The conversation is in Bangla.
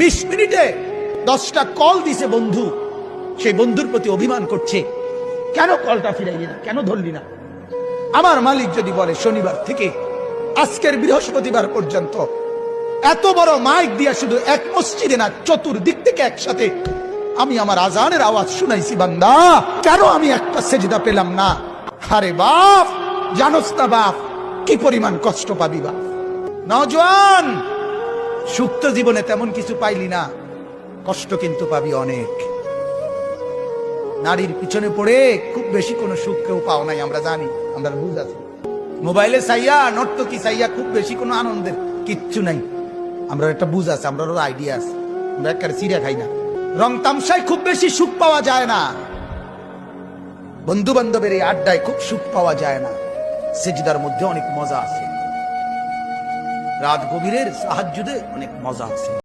20 মিনিটে 10টা কল দিছে বন্ধু, সেই বন্ধুর প্রতি অভিমান করছে, কেন কলটা ফিরাইলি না, কেন ধরলি না। আমার মালিক যদি বলে শনিবার থেকে আজকের বৃহস্পতিবার পর্যন্ত এত বড় মাইক দিয়া শুধু এক মসজিদে না, চতুর্দিক থেকে একসাথে আমি আমার আজানের আওয়াজ শুনাইছি, বান্দা কেন আমি একটা সেজদা পেলাম না। আরে বাপ, জানোস না বাপ কি পরিমাণ কষ্ট পাবি বাপ। নওজোয়ান, সুপ্ত জীবনে তেমন কিছু পাইলি না, কষ্ট কিন্তু পাবি অনেক। নারীর পিছনে পড়ে খুব বেশি কোনো সুখ কেউ পাও নাই, আমরা জানি, আমরা বুঝ আছি। মোবাইলে চাইয়া, নর্তকী চাইয়া খুব বেশি কোনো আনন্দের কিচ্ছু নাই, আমরা একটা বুঝ আছে, আমরা আইডিয়া আছে। আমরা একটা চিড়া খাই না, রং তামসায় খুব বেশি সুখ পাওয়া যায় না, বন্ধু বান্ধবের এই আড্ডায় খুব সুখ পাওয়া যায় না। সেজদার মধ্যে অনেক মজা আছে, রাত গভীরের সাহাজ্জুদে অনেক মজা আছে।